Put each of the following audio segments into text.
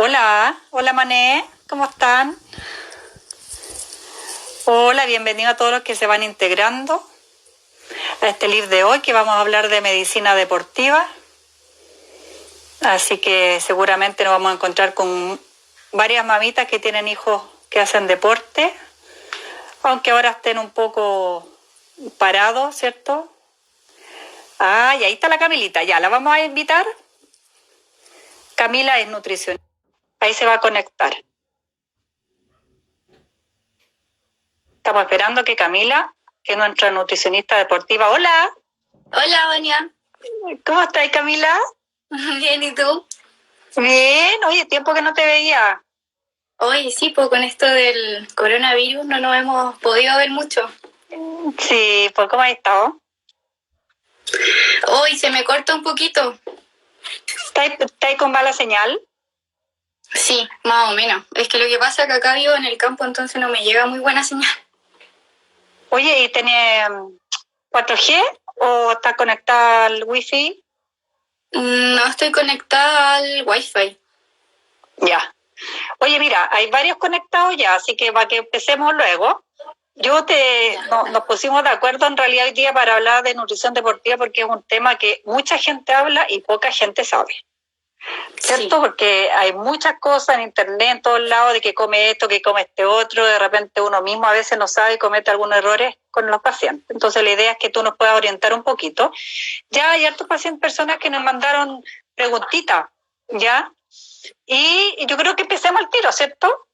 Hola, hola Mané, ¿cómo están? Hola, bienvenido a todos los que se van integrando a este live de hoy, que vamos a hablar de medicina deportiva. Así que seguramente nos vamos a encontrar con varias mamitas que tienen hijos que hacen deporte, aunque ahora estén un poco parados, ¿cierto? Ah, y ahí está la Camilita, ya, la vamos a invitar. Camila es nutricionista, ahí se va a conectar. Estamos esperando que Camila, que es nuestra nutricionista deportiva. Hola. Hola, Vania. ¿Cómo estás, Camila? Bien, ¿y tú? Bien, oye, tiempo que no te veía. Oye, sí, pues con esto del coronavirus no nos hemos podido ver mucho. Sí, pues ¿cómo has estado? Hoy se me corta un poquito. ¿Estás con mala señal? Sí, más o menos. Es que lo que pasa es que acá vivo en el campo, entonces no me llega muy buena señal. Oye, ¿y tenés 4G o estás conectada al Wi-Fi? No estoy conectada al Wi-Fi. Ya. Oye, mira, hay varios conectados ya, así que para que empecemos luego. Nos pusimos de acuerdo en realidad hoy día para hablar de nutrición deportiva porque es un tema que mucha gente habla y poca gente sabe. ¿Cierto? Sí. Porque hay muchas cosas en internet, en todos lados, de que come esto, que come este otro, de repente uno mismo a veces no sabe y comete algunos errores con los pacientes. Entonces la idea es que tú nos puedas orientar un poquito. Ya hay hartos pacientes, personas que nos mandaron preguntitas, ¿ya? Y yo creo que empecemos al tiro, ¿cierto?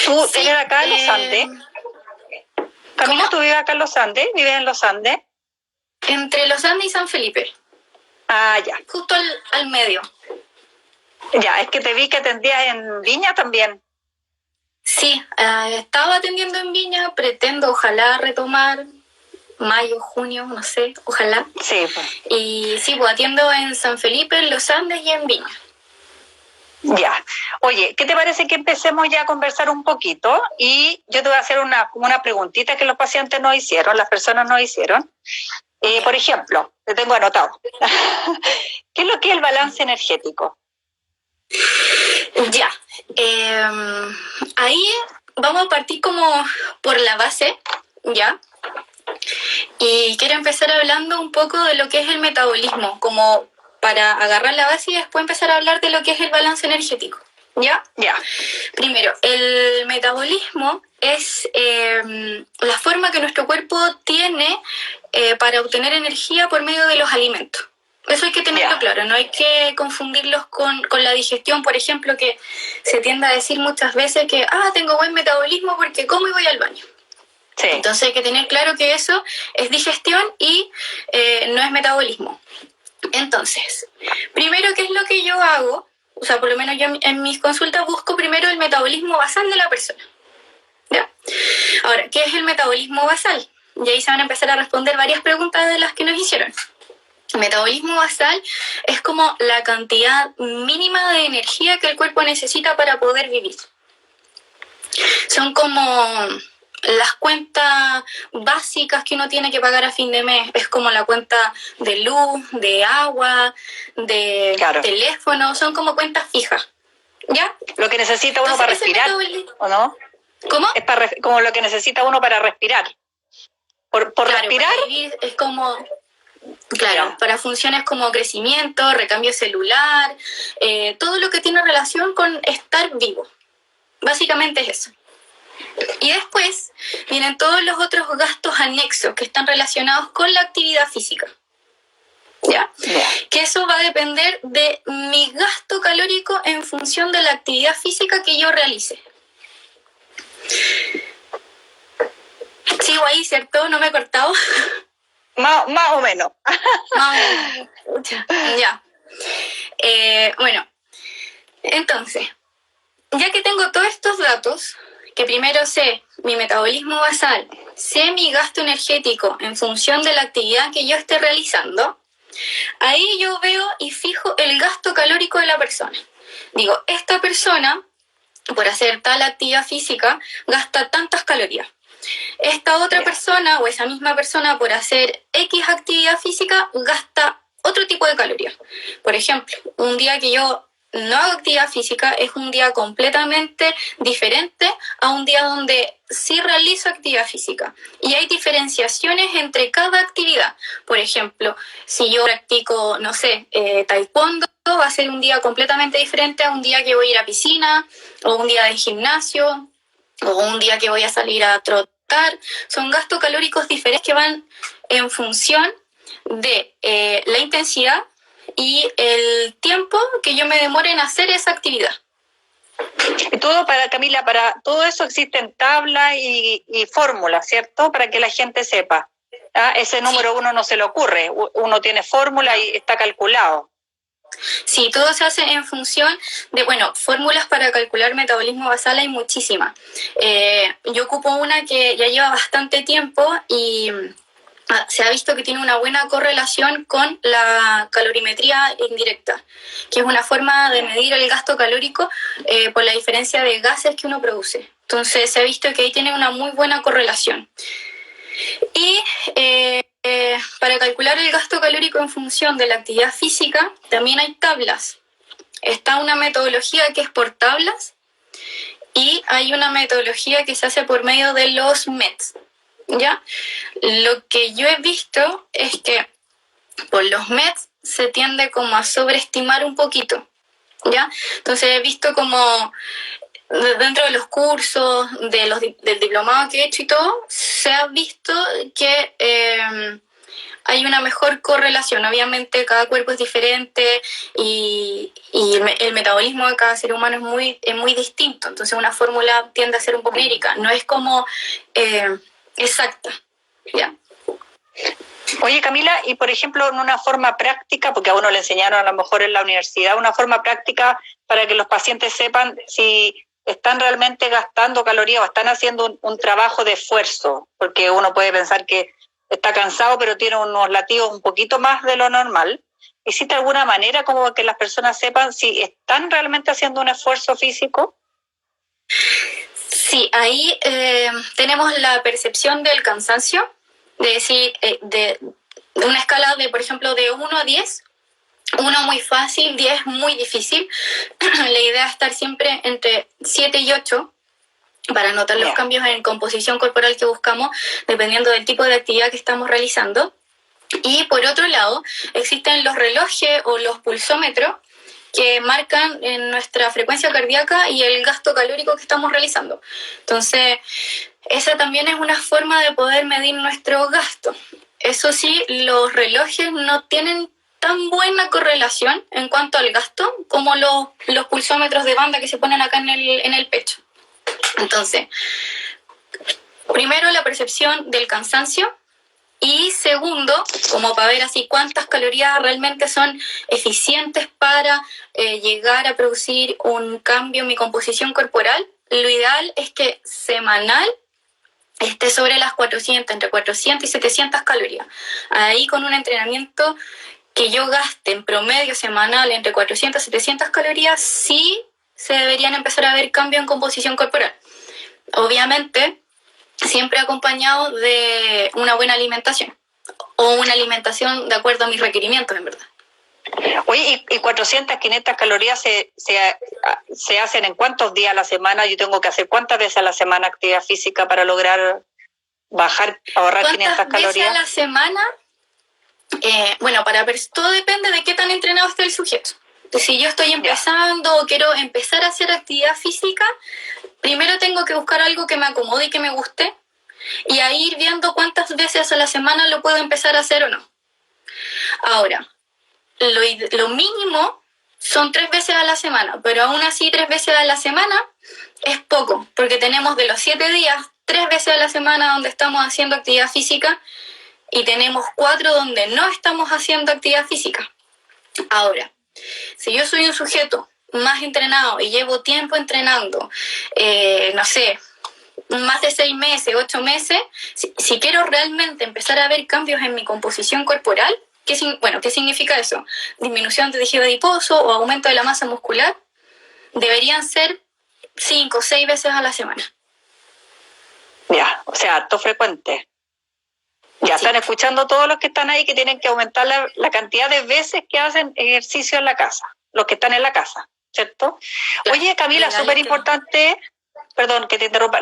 Tú Sí, eres acá en los Andes. Camila, ¿cómo? ¿tú vives acá en los Andes? ¿Vives en los Andes? Entre Los Andes y San Felipe. Ah, ya. Justo al medio. Ya, es que te vi que atendías en Viña también. Sí, estaba atendiendo en Viña, pretendo ojalá retomar mayo, junio, no sé, ojalá. Sí, pues. Y sí, pues atiendo en San Felipe, en Los Andes y en Viña. Ya. Oye, ¿qué te parece que empecemos ya a conversar un poquito? Y yo te voy a hacer una preguntita que los pacientes nos hicieron, las personas nos hicieron. Por ejemplo, te tengo anotado. ¿Qué es lo que es el balance energético? Ya. Ahí vamos a partir como por la base, ¿ya? Y quiero empezar hablando un poco de lo que es el metabolismo, como para agarrar la base y después empezar a hablar de lo que es el balance energético. ¿Ya? Ya. Primero, el metabolismo es la forma que nuestro cuerpo tiene para obtener energía por medio de los alimentos. Eso hay que tenerlo claro, no hay que confundirlos con la digestión, por ejemplo, que se tiende a decir muchas veces que tengo buen metabolismo porque como y voy al baño. Sí. Entonces hay que tener claro que eso es digestión y no es metabolismo. Entonces, primero, ¿qué es lo que yo hago? O sea, por lo menos yo en mis consultas busco primero el metabolismo basal de la persona. ¿Ya? Ahora, ¿qué es el metabolismo basal? Y ahí se van a empezar a responder varias preguntas de las que nos hicieron. El metabolismo basal es como la cantidad mínima de energía que el cuerpo necesita para poder vivir. Son como las cuentas básicas que uno tiene que pagar a fin de mes. Es como la cuenta de luz, de agua, de teléfono, son como cuentas fijas. ¿Ya? Lo que necesita uno para respirar, ¿o no? ¿Cómo? Es como lo que necesita uno para respirar. Por claro, respirar. Para vivir es como... Claro, para funciones como crecimiento, recambio celular, todo lo que tiene relación con estar vivo. Básicamente es eso. Y después vienen todos los otros gastos anexos que están relacionados con la actividad física. ¿Ya? Que eso va a depender de mi gasto calórico en función de la actividad física que yo realice. Sigo ahí, ¿cierto? ¿No me he cortado? Más o menos. Más o menos. Ya. Bueno, entonces, ya que tengo todos estos datos, que primero sé mi metabolismo basal, sé mi gasto energético en función de la actividad que yo esté realizando, ahí yo veo y fijo el gasto calórico de la persona. Digo, esta persona, por hacer tal actividad física, gasta tantas calorías. Esta otra persona o esa misma persona, por hacer X actividad física, gasta otro tipo de calorías. Por ejemplo, un día que yo no hago actividad física, es un día completamente diferente a un día donde sí realizo actividad física. Y hay diferenciaciones entre cada actividad. Por ejemplo, si yo practico, no sé, taekwondo, va a ser un día completamente diferente a un día que voy a ir a piscina, o un día de gimnasio, o un día que voy a salir a trotar. Son gastos calóricos diferentes que van en función de la intensidad y el tiempo que yo me demore en hacer esa actividad. Y todo Camila, para todo eso existen tablas y fórmulas, ¿cierto? Para que la gente sepa. Ese número uno no se le ocurre, uno tiene fórmula y está calculado. Sí, todo se hace en función de, fórmulas para calcular metabolismo basal hay muchísimas. Yo ocupo una que ya lleva bastante tiempo y se ha visto que tiene una buena correlación con la calorimetría indirecta, que es una forma de medir el gasto calórico por la diferencia de gases que uno produce. Entonces se ha visto que ahí tiene una muy buena correlación. Y para calcular el gasto calórico en función de la actividad física, también hay tablas. Está una metodología que es por tablas y hay una metodología que se hace por medio de los METs. ¿Ya? Lo que yo he visto es que por los METs se tiende como a sobreestimar un poquito, ¿ya? Entonces he visto como dentro de los cursos, del diplomado que he hecho y todo, se ha visto que hay una mejor correlación. Obviamente cada cuerpo es diferente y el metabolismo de cada ser humano es muy distinto, entonces una fórmula tiende a ser un poco genérica, no es como exacta, ¿ya? Oye, Camila, y por ejemplo, en una forma práctica, porque a uno le enseñaron a lo mejor en la universidad, una forma práctica para que los pacientes sepan si están realmente gastando calorías o están haciendo un trabajo de esfuerzo, porque uno puede pensar que está cansado, pero tiene unos latidos un poquito más de lo normal. ¿Existe alguna manera como que las personas sepan si están realmente haciendo un esfuerzo físico? Sí, ahí tenemos la percepción del cansancio, de decir, de una escala de, por ejemplo, de 1 a 10, 1 muy fácil, 10 muy difícil. La idea es estar siempre entre 7 y 8 para notar los cambios en composición corporal que buscamos, dependiendo del tipo de actividad que estamos realizando. Y por otro lado, existen los relojes o los pulsómetros que marcan en nuestra frecuencia cardíaca y el gasto calórico que estamos realizando. Entonces, esa también es una forma de poder medir nuestro gasto. Eso sí, los relojes no tienen tan buena correlación en cuanto al gasto como los pulsómetros de banda que se ponen acá en el pecho. Entonces, primero la percepción del cansancio. Y segundo, como para ver así cuántas calorías realmente son eficientes para llegar a producir un cambio en mi composición corporal, lo ideal es que semanal esté sobre las 400, entre 400 y 700 calorías. Ahí con un entrenamiento que yo gaste en promedio semanal entre 400 y 700 calorías, sí se deberían empezar a ver cambios en composición corporal. Obviamente, siempre acompañado de una buena alimentación o una alimentación de acuerdo a mis requerimientos, en verdad. Oye, ¿y 400, 500 calorías se hacen en cuántos días a la semana? Yo tengo que hacer cuántas veces a la semana actividad física para lograr ahorrar 500 calorías. ¿Cuántas veces a la semana? Todo depende de qué tan entrenado esté el sujeto. Si yo estoy empezando o quiero empezar a hacer actividad física, primero tengo que buscar algo que me acomode y que me guste, y ahí ir viendo cuántas veces a la semana lo puedo empezar a hacer o no. Ahora, lo mínimo son 3 veces a la semana, pero aún así 3 veces a la semana es poco, porque tenemos de los 7 días, 3 veces a la semana donde estamos haciendo actividad física y tenemos 4 donde no estamos haciendo actividad física. Ahora, si yo soy un sujeto más entrenado y llevo tiempo entrenando, más de 6 meses, 8 meses, si quiero realmente empezar a ver cambios en mi composición corporal, ¿qué significa eso? Disminución de tejido adiposo o aumento de la masa muscular, deberían ser 5 o 6 veces a la semana. Ya, o sea, harto frecuente. Ya sí. Están escuchando todos los que están ahí que tienen que aumentar la cantidad de veces que hacen ejercicio en la casa, los que están en la casa. ¿cierto? Claro, Oye, Camila, súper importante, perdón que te interrumpa,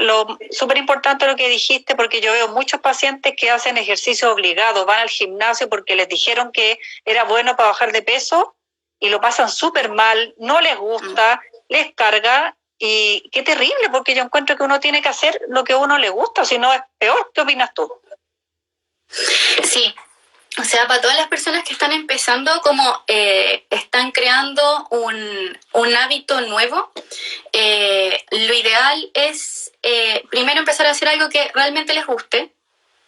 súper importante lo que dijiste, porque yo veo muchos pacientes que hacen ejercicio obligado, van al gimnasio porque les dijeron que era bueno para bajar de peso y lo pasan súper mal, no les gusta, les carga, y qué terrible, porque yo encuentro que uno tiene que hacer lo que a uno le gusta, si no es peor. ¿Qué opinas tú? Sí, o sea, para todas las personas que están empezando, como están creando un hábito nuevo, lo ideal es primero empezar a hacer algo que realmente les guste.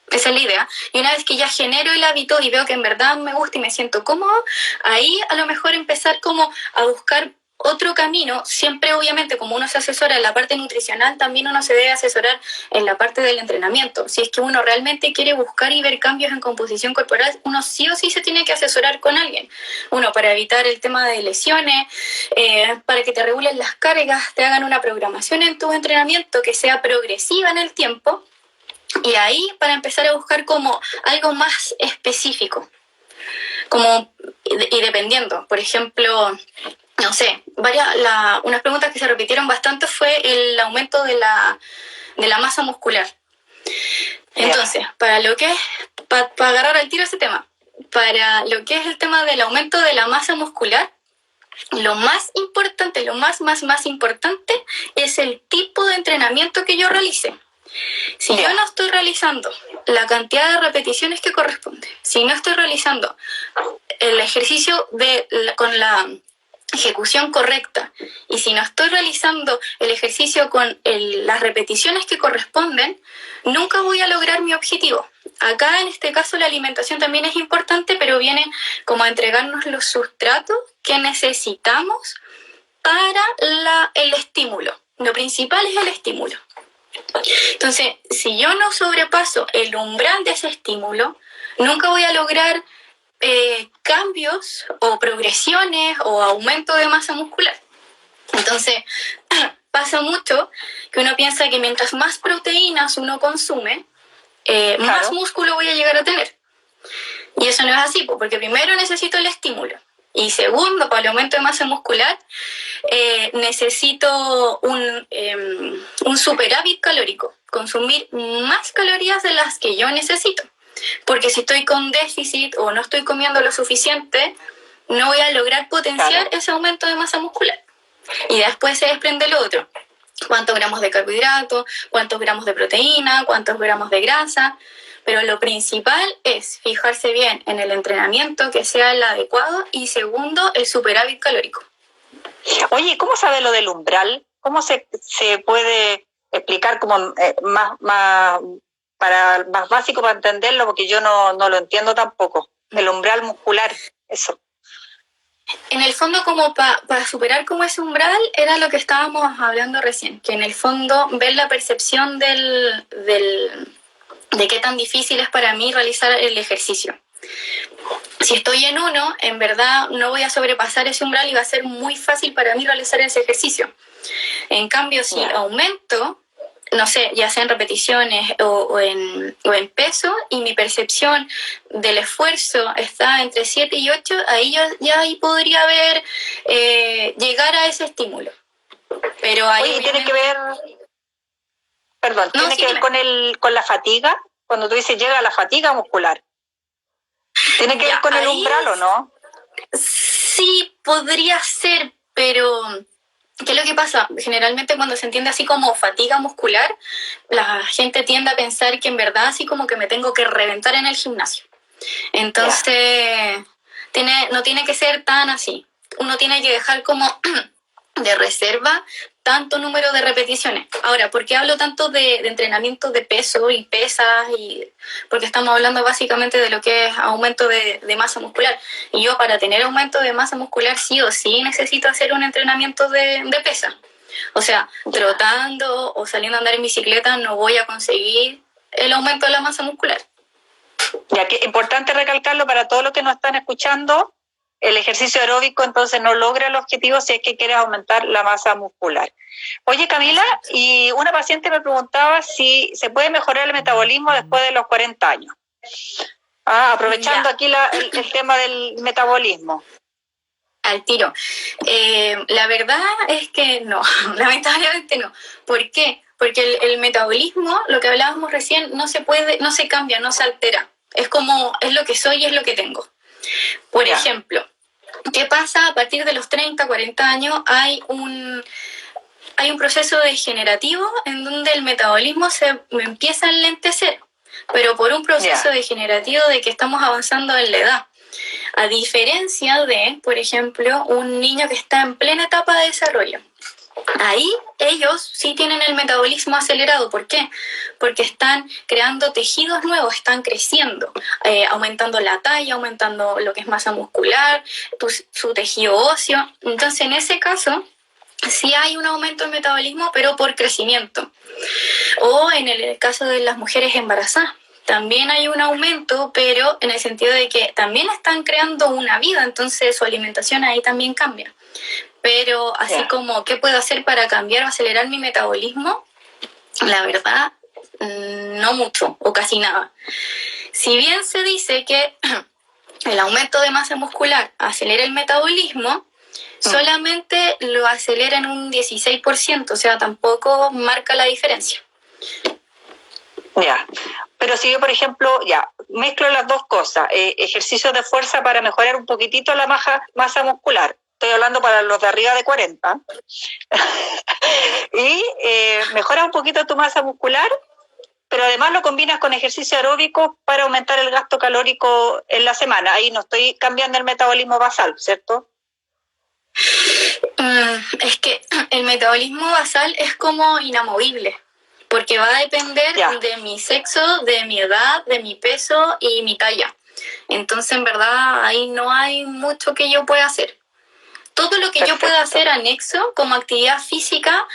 Esa es la idea. Y una vez que ya genero el hábito y veo que en verdad me gusta y me siento cómodo, ahí a lo mejor empezar como a buscar otro camino. Siempre, obviamente, como uno se asesora en la parte nutricional, también uno se debe asesorar en la parte del entrenamiento. Si es que uno realmente quiere buscar y ver cambios en composición corporal, uno sí o sí se tiene que asesorar con alguien. Uno, para evitar el tema de lesiones, para que te regulen las cargas, te hagan una programación en tu entrenamiento que sea progresiva en el tiempo. Y ahí para empezar a buscar como algo más específico, como y dependiendo, por ejemplo, no sé, unas preguntas que se repitieron bastante fue el aumento de la masa muscular. Entonces, para lo que es, para agarrar al tiro ese tema, para lo que es el tema del aumento de la masa muscular, lo más importante, lo más importante es el tipo de entrenamiento que yo realice. Si yo no estoy realizando la cantidad de repeticiones que corresponde, si no estoy realizando el ejercicio con la ejecución correcta y si no estoy realizando el ejercicio con las repeticiones que corresponden, nunca voy a lograr mi objetivo. Acá en este caso la alimentación también es importante, pero viene como a entregarnos los sustratos que necesitamos para el estímulo. Lo principal es el estímulo. Entonces, si yo no sobrepaso el umbral de ese estímulo, nunca voy a lograr cambios o progresiones o aumento de masa muscular. Entonces, pasa mucho que uno piensa que mientras más proteínas uno consume, más músculo voy a llegar a tener. Y eso no es así, porque primero necesito el estímulo. Y segundo, para el aumento de masa muscular, necesito un superávit calórico, consumir más calorías de las que yo necesito. Porque si estoy con déficit o no estoy comiendo lo suficiente, no voy a lograr potenciar ese aumento de masa muscular. Y después se desprende lo otro. ¿Cuántos gramos de carbohidratos? ¿Cuántos gramos de proteína? ¿Cuántos gramos de grasa? Pero lo principal es fijarse bien en el entrenamiento, que sea el adecuado, y segundo, el superávit calórico. Oye, ¿cómo sabe lo del umbral? ¿Cómo se puede explicar como más básico para entenderlo? Porque yo no lo entiendo tampoco. El umbral muscular, eso. En el fondo, como para superar como ese umbral, era lo que estábamos hablando recién, que en el fondo ver la percepción de qué tan difícil es para mí realizar el ejercicio. Si estoy en 1, en verdad no voy a sobrepasar ese umbral y va a ser muy fácil para mí realizar ese ejercicio. En cambio, si aumento, no sé, ya sea en repeticiones o en peso, y mi percepción del esfuerzo está entre 7 y 8, ahí ahí podría haber llegar a ese estímulo. Pero ahí oye, tiene que ver, perdón, no, tiene que ver con la fatiga, cuando tú dices llega a la fatiga muscular. ¿Tiene que ver con el umbral o no? Sí, podría ser, pero ¿qué es lo que pasa? Generalmente cuando se entiende así como fatiga muscular, la gente tiende a pensar que en verdad así como que me tengo que reventar en el gimnasio. Entonces, no tiene que ser tan así. Uno tiene que dejar como de reserva tanto número de repeticiones. Ahora, ¿por qué hablo tanto de entrenamiento de peso y pesas? Porque estamos hablando básicamente de lo que es aumento de masa muscular. Y yo, para tener aumento de masa muscular, sí o sí necesito hacer un entrenamiento de pesa. O sea, trotando o saliendo a andar en bicicleta no voy a conseguir el aumento de la masa muscular. Ya que es importante recalcarlo para todos los que nos están escuchando, el ejercicio aeróbico entonces no logra el objetivo si es que quieres aumentar la masa muscular. Oye, Camila, y una paciente me preguntaba si se puede mejorar el metabolismo después de los 40 años. Aprovechando aquí el tema del metabolismo. Al tiro. La verdad es que no, lamentablemente no. ¿Por qué? Porque el metabolismo, lo que hablábamos recién, no se cambia, no se altera. Es como, es lo que soy y es lo que tengo. Por ejemplo, ¿qué pasa a partir de los 30, 40 años? Hay un proceso degenerativo en donde el metabolismo se empieza a enlentecer, pero por un proceso degenerativo de que estamos avanzando en la edad. A diferencia de, por ejemplo, un niño que está en plena etapa de desarrollo. Ahí ellos sí tienen el metabolismo acelerado. ¿Por qué? Porque están creando tejidos nuevos, están creciendo, aumentando la talla, aumentando lo que es masa muscular, su tejido óseo. Entonces, en ese caso, sí hay un aumento del metabolismo, pero por crecimiento. O en el caso de las mujeres embarazadas, también hay un aumento, pero en el sentido de que también están creando una vida, entonces su alimentación ahí también cambia. Pero así como, ¿qué puedo hacer para cambiar o acelerar mi metabolismo? La verdad, no mucho o casi nada. Si bien se dice que el aumento de masa muscular acelera el metabolismo, solamente lo acelera en un 16%, o sea, tampoco marca la diferencia. Pero si yo, por ejemplo, mezclo las dos cosas, ejercicios de fuerza para mejorar un poquitito la masa muscular, estoy hablando para los de arriba de 40, y mejoras un poquito tu masa muscular, pero además lo combinas con ejercicio aeróbico para aumentar el gasto calórico en la semana. Ahí no estoy cambiando el metabolismo basal, ¿cierto? Es que el metabolismo basal es como inamovible, porque va a depender de mi sexo, de mi edad, de mi peso y mi talla. Entonces, en verdad, ahí no hay mucho que yo pueda hacer. Todo lo que yo pueda hacer anexo como actividad física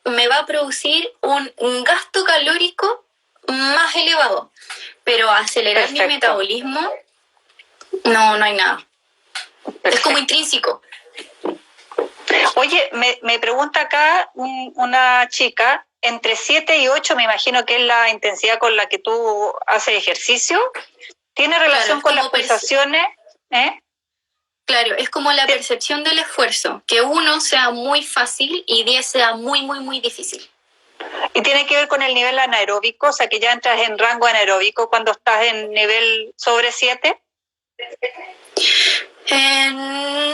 me va a producir un gasto calórico más elevado, pero acelerar mi metabolismo no hay nada. Es como intrínseco. Oye, me pregunta acá una chica, entre 7 y 8, me imagino que es la intensidad con la que tú haces ejercicio, ¿tiene relación con las pulsaciones? Claro, es como la percepción del esfuerzo, que 1 sea muy fácil y 10 sea muy, muy, muy difícil. ¿Y tiene que ver con el nivel anaeróbico? O sea, que ya entras en rango anaeróbico cuando estás en nivel sobre 7.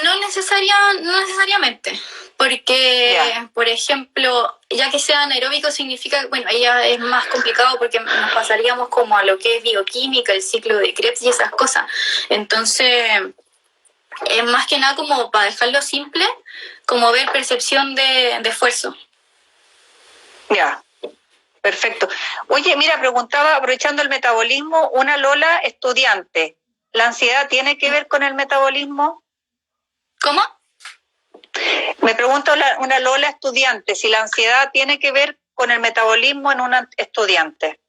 No necesariamente, porque, por ejemplo, ya que sea anaeróbico significa, bueno, ahí ya es más complicado porque nos pasaríamos como a lo que es bioquímica, el ciclo de Krebs y esas cosas. Entonces, es más que nada como para dejarlo simple, como ver percepción de esfuerzo. Perfecto. Oye, mira, preguntaba, aprovechando el metabolismo, una Lola estudiante, ¿la ansiedad tiene que ver con el metabolismo? ¿Cómo? Me pregunto una Lola estudiante, si la ansiedad tiene que ver con el metabolismo en una estudiante.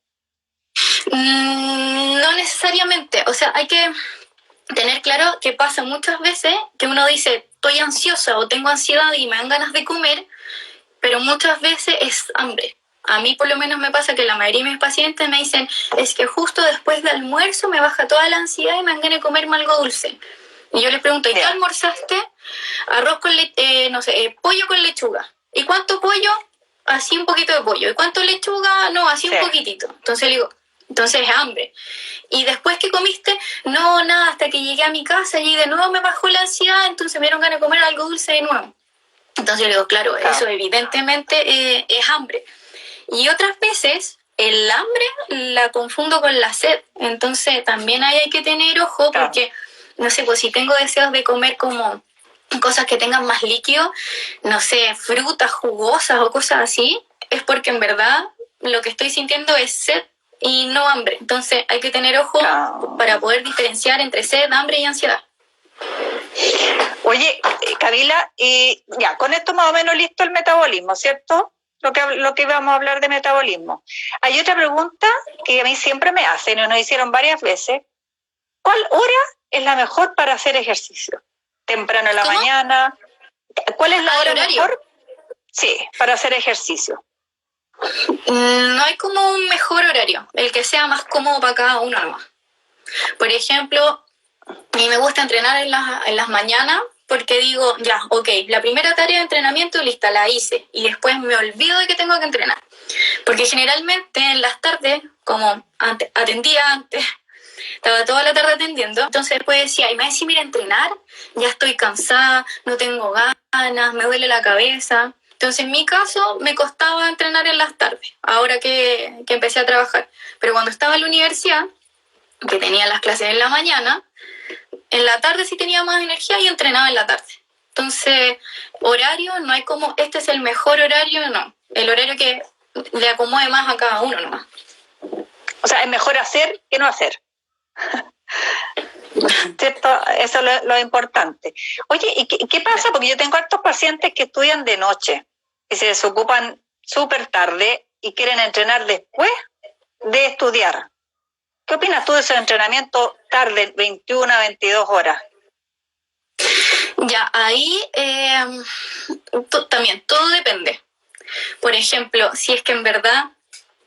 No necesariamente, o sea, hay que tener claro que pasa muchas veces que uno dice, estoy ansiosa o tengo ansiedad y me dan ganas de comer, pero muchas veces es hambre. A mí por lo menos me pasa que la mayoría de mis pacientes me dicen, es que justo después del almuerzo me baja toda la ansiedad y me dan ganas de comerme algo dulce. Y yo les pregunto, ¿y qué almorzaste? Arroz con pollo con lechuga. ¿Y cuánto pollo? Así un poquito de pollo. ¿Y cuánto lechuga? No, así un poquitito. Entonces le digo, entonces es hambre. Y después que comiste, no, nada, hasta que llegué a mi casa y de nuevo me bajó la ansiedad, entonces me dieron ganas de comer algo dulce de nuevo. Entonces le digo, claro, eso evidentemente es hambre. Y otras veces el hambre la confundo con la sed. Entonces también ahí hay que tener ojo porque, no sé, pues si tengo deseos de comer como cosas que tengan más líquido, no sé, frutas jugosas o cosas así, es porque en verdad lo que estoy sintiendo es sed y no hambre. Entonces hay que tener ojo para poder diferenciar entre sed, hambre y ansiedad. Oye, Kabila, y ya, con esto más o menos listo el metabolismo, ¿cierto? Lo que vamos a hablar de metabolismo. Hay otra pregunta que a mí siempre me hacen y nos hicieron varias veces. ¿Cuál hora es la mejor para hacer ejercicio? ¿Temprano en la mañana? ¿Cuál es la hora mejor? Sí, para hacer ejercicio. No hay como un mejor horario, el que sea más cómodo para cada uno nomás. Por ejemplo, a mí me gusta entrenar en las mañanas porque digo, ya, ok, la primera tarea de entrenamiento, lista, la hice, y después me olvido de que tengo que entrenar. Porque generalmente en las tardes, como atendía antes, estaba toda la tarde atendiendo, entonces después decía, y me decía, mira, entrenar, ya estoy cansada, no tengo ganas, me duele la cabeza. Entonces en mi caso me costaba entrenar en las tardes, ahora que empecé a trabajar. Pero cuando estaba en la universidad, que tenía las clases en la mañana, en la tarde sí tenía más energía y entrenaba en la tarde. Entonces, horario, no hay como, este es el mejor horario, no. El horario que le acomode más a cada uno nomás. O sea, es mejor hacer que no hacer. ¿Cierto? Eso es lo importante. Oye, ¿y qué pasa? Porque yo tengo hartos pacientes que estudian de noche y se desocupan súper tarde y quieren entrenar después de estudiar. ¿Qué opinas tú de ese entrenamiento tarde, 21 a 22 horas? Ya, ahí también todo depende. Por ejemplo, si es que en verdad,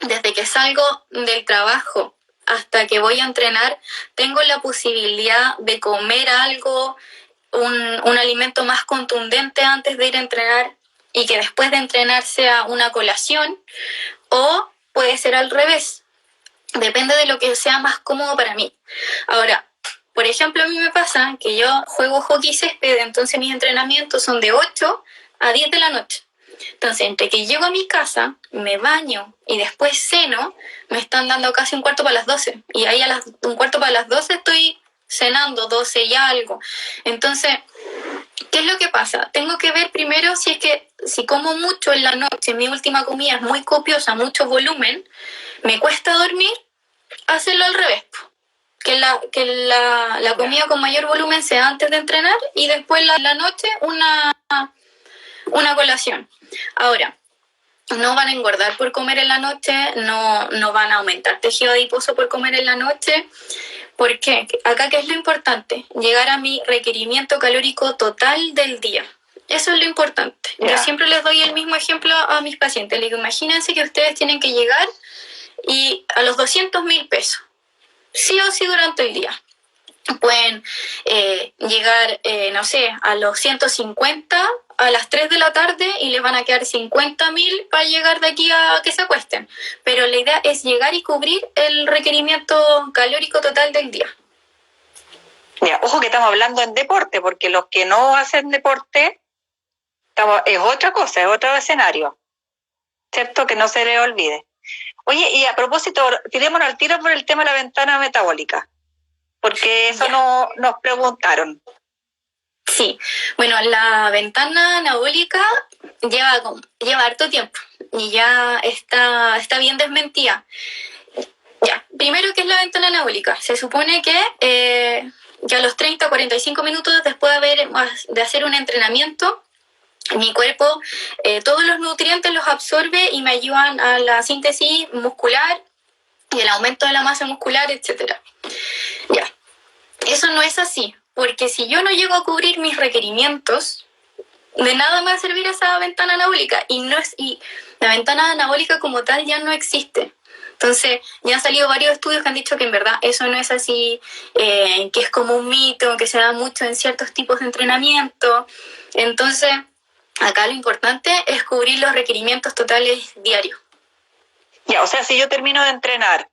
desde que salgo del trabajo hasta que voy a entrenar, tengo la posibilidad de comer algo, un alimento más contundente antes de ir a entrenar y que después de entrenar sea una colación, o puede ser al revés. Depende de lo que sea más cómodo para mí. Ahora, por ejemplo, a mí me pasa que yo juego hockey césped, entonces mis entrenamientos son de 8 a 10 de la noche. Entonces, entre que llego a mi casa, me baño y después ceno, me están dando casi un cuarto para las 12. Y ahí un cuarto para las 12 estoy cenando, 12 y algo. Entonces, ¿qué es lo que pasa? Tengo que ver primero si como mucho en la noche, mi última comida es muy copiosa, mucho volumen, me cuesta dormir, hacerlo al revés. Que la comida con mayor volumen sea antes de entrenar y después la noche una colación. Ahora, no van a engordar por comer en la noche, no van a aumentar tejido adiposo por comer en la noche. ¿Por qué? Acá, ¿qué es lo importante? Llegar a mi requerimiento calórico total del día. Eso es lo importante. Yo siempre les doy el mismo ejemplo a mis pacientes. Les digo, imagínense que ustedes tienen que llegar a los 200.000 pesos. Sí o sí durante el día. Pueden llegar, no sé, a los 150 a las 3 de la tarde y les van a quedar 50.000 para llegar de aquí a que se acuesten. Pero la idea es llegar y cubrir el requerimiento calórico total del día. Ya, ojo que estamos hablando en deporte, porque los que no hacen deporte es otra cosa, es otro escenario. ¿Cierto? Que no se les olvide. Oye, y a propósito, tirémonos al tiro por el tema de la ventana metabólica, porque eso nos preguntaron. Sí, bueno, la ventana anabólica lleva harto tiempo y ya está bien desmentida. Ya, primero, ¿qué es la ventana anabólica? Se supone que a los 30 o 45 minutos después de hacer un entrenamiento, mi cuerpo todos los nutrientes los absorbe y me ayudan a la síntesis muscular y el aumento de la masa muscular, etc. Ya, eso no es así, porque si yo no llego a cubrir mis requerimientos, de nada me va a servir esa ventana anabólica y la ventana anabólica como tal ya no existe. Entonces, ya han salido varios estudios que han dicho que en verdad eso no es así, que es como un mito, que se da mucho en ciertos tipos de entrenamiento. Entonces, acá lo importante es cubrir los requerimientos totales diarios. Ya, o sea, si yo termino de entrenar,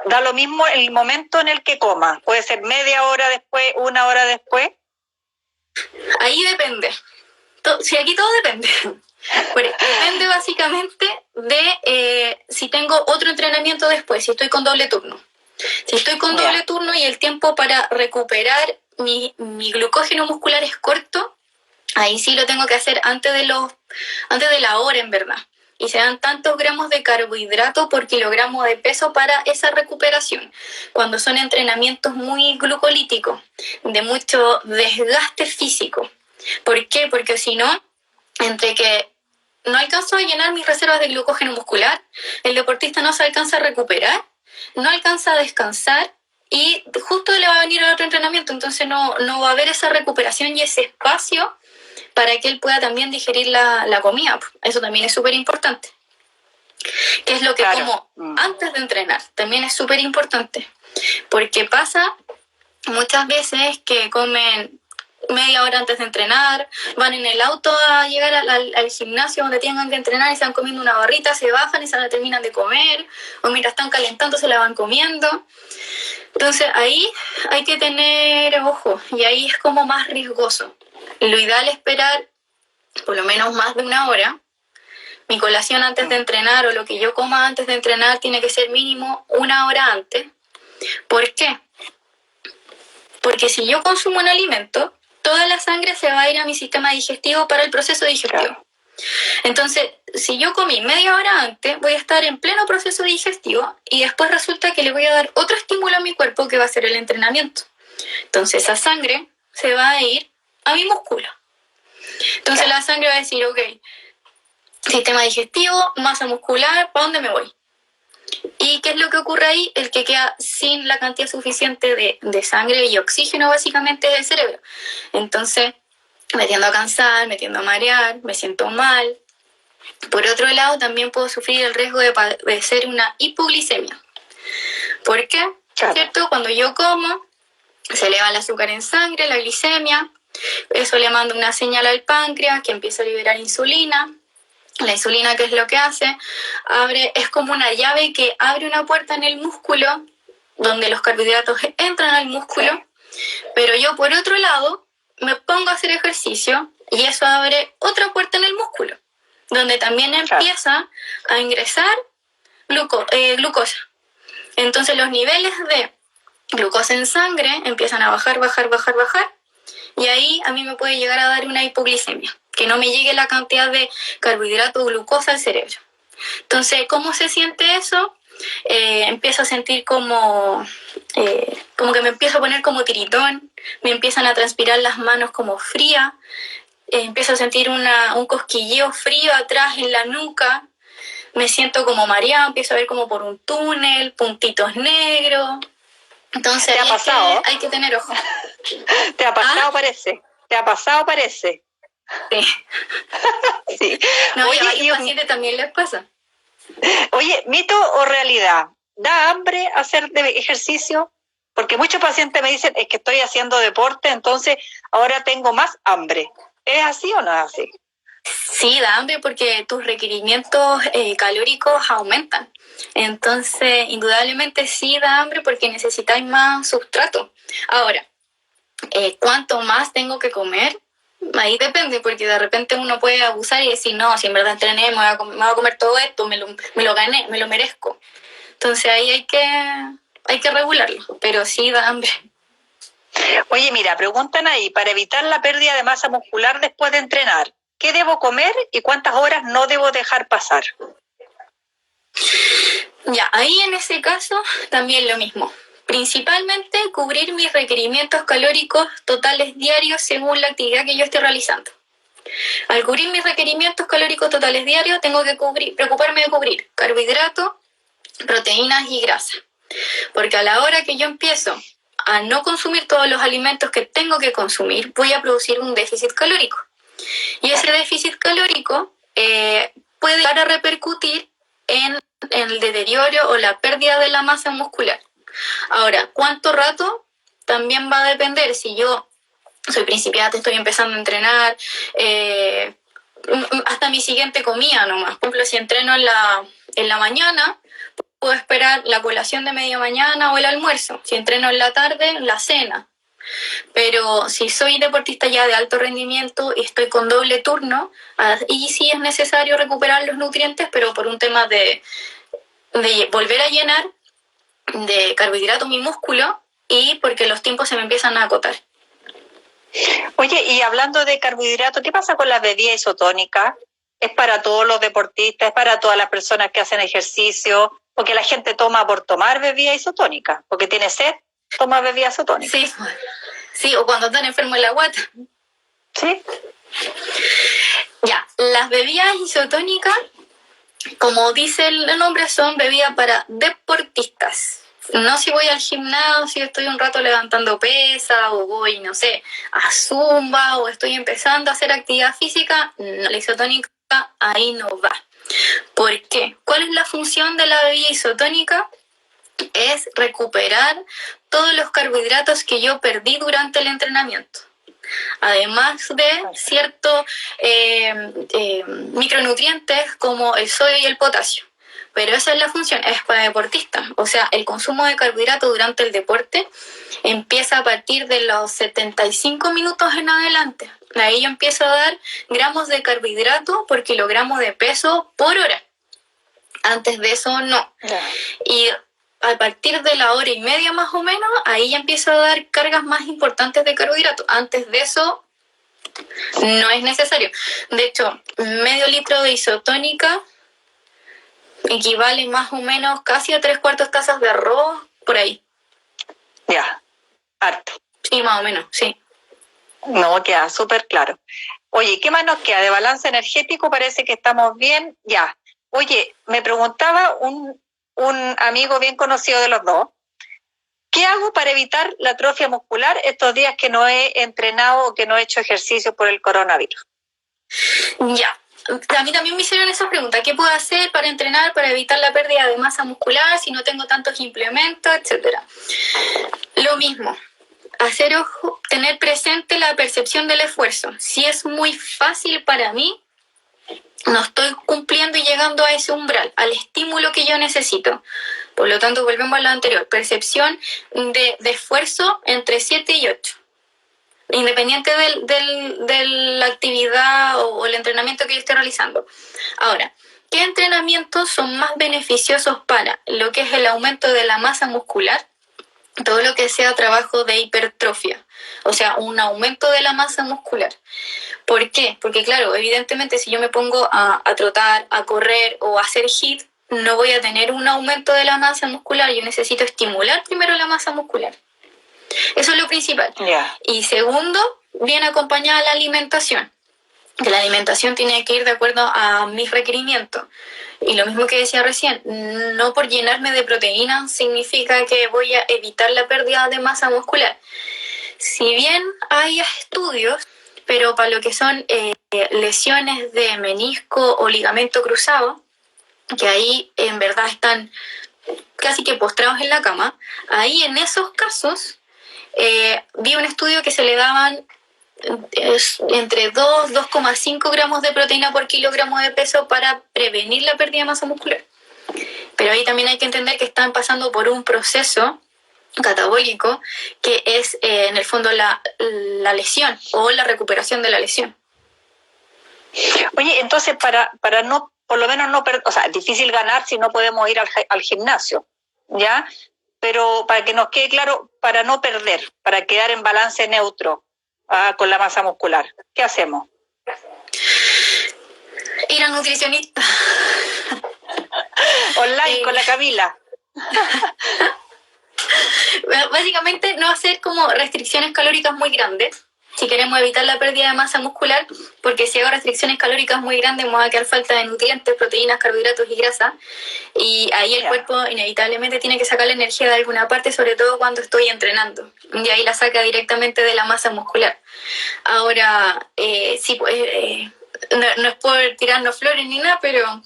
da lo mismo el momento en el que coma. Puede ser media hora después, una hora después. Ahí depende. Sí, aquí todo depende. Depende básicamente de si tengo otro entrenamiento después, si estoy con doble turno. Si estoy con doble turno y el tiempo para recuperar mi glucógeno muscular es corto, ahí sí lo tengo que hacer antes de la hora, en verdad. Y se dan tantos gramos de carbohidrato por kilogramo de peso para esa recuperación. Cuando son entrenamientos muy glucolíticos, de mucho desgaste físico. ¿Por qué? Porque si no, entre que no alcanzo a llenar mis reservas de glucógeno muscular, el deportista no se alcanza a recuperar, no alcanza a descansar y justo le va a venir el otro entrenamiento. Entonces no va a haber esa recuperación y ese espacio para que él pueda también digerir la comida. Eso también es súper importante. ¿Qué es lo que como antes de entrenar? También es súper importante. Porque pasa muchas veces que comen media hora antes de entrenar, van en el auto a llegar al gimnasio donde tengan que entrenar y se van comiendo una barrita, se bajan y se la terminan de comer, o mientras están calentando se la van comiendo. Entonces ahí hay que tener ojo y ahí es como más riesgoso. Lo ideal es esperar por lo menos más de una hora. Mi colación antes de entrenar o lo que yo coma antes de entrenar tiene que ser mínimo una hora antes. ¿Por qué? Porque si yo consumo un alimento, toda la sangre se va a ir a mi sistema digestivo para el proceso digestivo. Claro. Entonces, si yo comí media hora antes, voy a estar en pleno proceso digestivo y después resulta que le voy a dar otro estímulo a mi cuerpo que va a ser el entrenamiento. Entonces, esa sangre se va a ir a mi músculo. Entonces, la sangre va a decir, ok, sistema digestivo, masa muscular, ¿para dónde me voy? ¿Y qué es lo que ocurre ahí? El que queda sin la cantidad suficiente de sangre y oxígeno básicamente del cerebro. Entonces me tiendo a cansar, me tiendo a marear, me siento mal. Por otro lado, también puedo sufrir el riesgo de padecer una hipoglicemia. ¿Por qué? ¿Cierto? Cuando yo como, se eleva el azúcar en sangre, la glicemia. Eso le manda una señal al páncreas que empieza a liberar insulina. La insulina, ¿qué es lo que hace? Es como una llave que abre una puerta en el músculo, donde los carbohidratos entran al músculo, pero yo por otro lado me pongo a hacer ejercicio y eso abre otra puerta en el músculo, donde también empieza a ingresar glucosa. Entonces los niveles de glucosa en sangre empiezan a bajar, y ahí a mí me puede llegar a dar una hipoglicemia, que no me llegue la cantidad de carbohidrato o glucosa al cerebro. Entonces, ¿cómo se siente eso? Empiezo a sentir como que me empiezo a poner como tiritón, me empiezan a transpirar las manos como frías, empiezo a sentir un cosquilleo frío atrás en la nuca, me siento como mareado, empiezo a ver como por un túnel, puntitos negros. Entonces, ¿te ha pasado? Hay que tener ojo. ¿Te ha pasado, parece? ¿Te ha pasado, parece? Sí. Sí. No, oye, a varios pacientes también les pasa. Oye, ¿mito o realidad? ¿Da hambre hacer ejercicio? Porque muchos pacientes me dicen, es que estoy haciendo deporte, entonces ahora tengo más hambre. ¿Es así o no es así? Sí, da hambre porque tus requerimientos calóricos aumentan. Entonces, indudablemente sí da hambre porque necesitáis más sustrato. Ahora, ¿cuánto más tengo que comer? Ahí depende, porque de repente uno puede abusar y decir, no, si en verdad entrené, me voy a comer todo esto, me lo gané, me lo merezco. Entonces ahí hay que regularlo, pero sí da hambre. Oye, mira, preguntan ahí, para evitar la pérdida de masa muscular después de entrenar, ¿qué debo comer y cuántas horas no debo dejar pasar? Ya, ahí en ese caso también lo mismo. Principalmente cubrir mis requerimientos calóricos totales diarios según la actividad que yo esté realizando. Al cubrir mis requerimientos calóricos totales diarios, tengo que preocuparme de cubrir carbohidratos, proteínas y grasa. Porque a la hora que yo empiezo a no consumir todos los alimentos que tengo que consumir, voy a producir un déficit calórico. Y ese déficit calórico puede llegar a repercutir en el deterioro o la pérdida de la masa muscular. Ahora, ¿cuánto rato? También va a depender. Si yo soy principiante, estoy empezando a entrenar, hasta mi siguiente comida nomás. Por ejemplo, si entreno en la mañana, puedo esperar la colación de media mañana o el almuerzo. Si entreno en la tarde, la cena. Pero si soy deportista ya de alto rendimiento y estoy con doble turno, y sí es necesario recuperar los nutrientes, pero por un tema de volver a llenar de carbohidrato mi músculo y porque los tiempos se me empiezan a acotar. Oye, y hablando de carbohidratos, ¿qué pasa con las bebidas isotónicas? ¿Es para todos los deportistas? ¿Es para todas las personas que hacen ejercicio? Porque la gente toma por tomar bebida isotónica, porque tiene sed, toma bebida isotónica. Sí, o cuando están enfermos en la guata. Sí. Ya, las bebidas isotónicas, como dice el nombre, son bebidas para deportistas. No si voy al gimnasio, estoy un rato levantando pesas, o voy, no sé, a zumba, o estoy empezando a hacer actividad física, no, la isotónica ahí no va. ¿Por qué? ¿Cuál es la función de la bebida isotónica? Es recuperar todos los carbohidratos que yo perdí durante el entrenamiento. además de ciertos micronutrientes como el sodio y el potasio. Pero esa es la función, es para deportistas. O sea, el consumo de carbohidratos durante el deporte empieza a partir de los 75 minutos en adelante. Ahí yo empiezo a dar gramos de carbohidrato por kilogramo de peso por hora. Antes de eso, no. Y a partir de la hora y media más o menos, ahí ya empiezo a dar cargas más importantes de carbohidratos. Antes de eso, no es necesario. De hecho, medio litro de isotónica equivale más o menos casi a 3/4 tazas de arroz, por ahí. Ya, harto. Sí, más o menos, sí. No, queda súper claro. Oye, ¿qué más nos queda? De balance energético parece que estamos bien. Ya. Oye, me preguntaba un amigo bien conocido de los dos, ¿qué hago para evitar la atrofia muscular estos días que no he entrenado o que no he hecho ejercicio por el coronavirus? Ya. A mí también me hicieron esa pregunta. ¿Qué puedo hacer para entrenar, para evitar la pérdida de masa muscular si no tengo tantos implementos, etcétera? Lo mismo. Hacer ojo, tener presente la percepción del esfuerzo. Si es muy fácil para mí, no estoy cumpliendo y llegando a ese umbral, al estímulo que yo necesito. Por lo tanto, volvemos a lo anterior. Percepción de esfuerzo entre 7 y 8. Independiente de la actividad o el entrenamiento que yo esté realizando. Ahora, ¿qué entrenamientos son más beneficiosos para lo que es el aumento de la masa muscular? Todo lo que sea trabajo de hipertrofia, o sea, un aumento de la masa muscular. ¿Por qué? Porque claro, evidentemente si yo me pongo a trotar, a correr o a hacer HIIT, no voy a tener un aumento de la masa muscular. Yo necesito estimular primero la masa muscular. Eso es lo principal. Yeah. Y segundo, viene acompañada la alimentación. Que la alimentación tiene que ir de acuerdo a mis requerimientos. Y lo mismo que decía recién, no por llenarme de proteínas significa que voy a evitar la pérdida de masa muscular. Si bien hay estudios, pero para lo que son lesiones de menisco o ligamento cruzado, que ahí en verdad están casi que postrados en la cama, ahí en esos casos vi un estudio que se le daban entre 2,5 gramos de proteína por kilogramo de peso para prevenir la pérdida de masa muscular. Pero ahí también hay que entender que están pasando por un proceso catabólico que es en el fondo la lesión o la recuperación de la lesión. Oye, entonces para no, por lo menos no perder, o sea, es difícil ganar si no podemos ir al gimnasio, ¿ya? Pero para que nos quede claro, para no perder, para quedar en balance neutro con la masa muscular, ¿qué hacemos? Ir al nutricionista. Online con la Camila. Básicamente no hacer como restricciones calóricas muy grandes si queremos evitar la pérdida de masa muscular, porque si hago restricciones calóricas muy grandes me va a quedar falta de nutrientes, proteínas, carbohidratos y grasa, y ahí el cuerpo inevitablemente tiene que sacar la energía de alguna parte, sobre todo cuando estoy entrenando, y ahí la saca directamente de la masa muscular. Ahora, sí, pues, no es por tirarnos flores ni nada, pero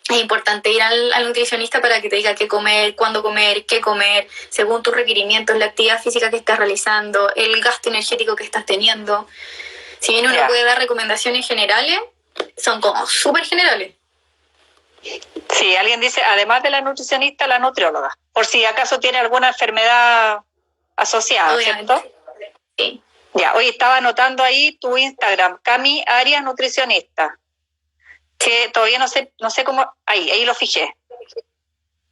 es importante ir al nutricionista para que te diga qué comer, cuándo comer, qué comer, según tus requerimientos, la actividad física que estás realizando, el gasto energético que estás teniendo. Si bien uno puede dar recomendaciones generales, son como súper generales. Sí, alguien dice, además de la nutricionista, la nutrióloga, por si acaso tiene alguna enfermedad asociada, obviamente, ¿cierto? Sí. Ya, hoy estaba anotando ahí tu Instagram, Cami Arias Nutricionista. Que todavía no sé cómo, ahí lo fijé.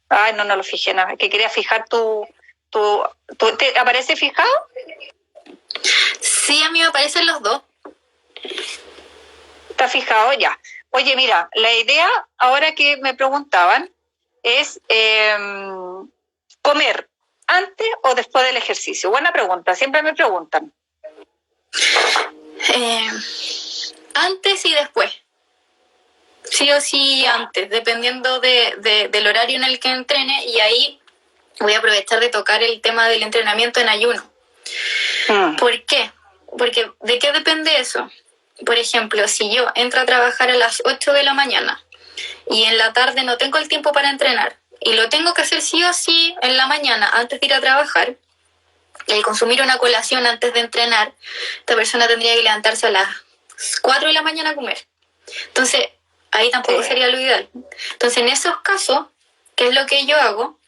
Ay, no lo fijé nada, que quería fijar ¿te aparece fijado? Sí, a mí me aparecen los dos. ¿Está fijado? Ya. Oye, mira, la idea, ahora que me preguntaban, es comer antes o después del ejercicio. Buena pregunta, siempre me preguntan. Antes y después. Sí o sí antes, dependiendo del horario en el que entrene, y ahí voy a aprovechar de tocar el tema del entrenamiento en ayuno. ¿Por qué? Porque ¿de qué depende eso? Por ejemplo, si yo entro a trabajar a las 8 de la mañana y en la tarde no tengo el tiempo para entrenar y lo tengo que hacer sí o sí en la mañana antes de ir a trabajar, el consumir una colación antes de entrenar, esta persona tendría que levantarse a las 4 de la mañana a comer. Entonces, ahí tampoco sería lo ideal. Entonces, en esos casos, ¿qué es lo que yo hago?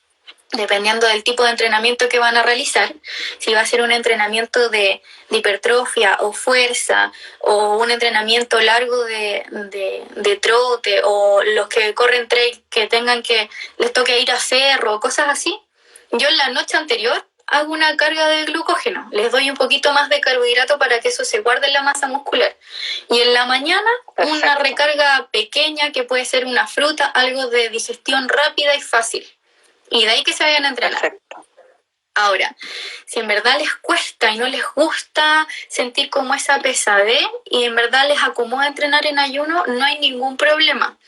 Dependiendo del tipo de entrenamiento que van a realizar, si va a ser un entrenamiento de hipertrofia o fuerza, o un entrenamiento largo de trote, o los que corren trail que les toque ir a cerro, cosas así, yo en la noche anterior hago una carga de glucógeno, les doy un poquito más de carbohidrato para que eso se guarde en la masa muscular, y en la mañana una recarga pequeña que puede ser una fruta, algo de digestión rápida y fácil. Y de ahí que se vayan a entrenar. Perfecto. Ahora, si en verdad les cuesta y no les gusta sentir como esa pesadez y en verdad les acomoda entrenar en ayuno, no hay ningún problema.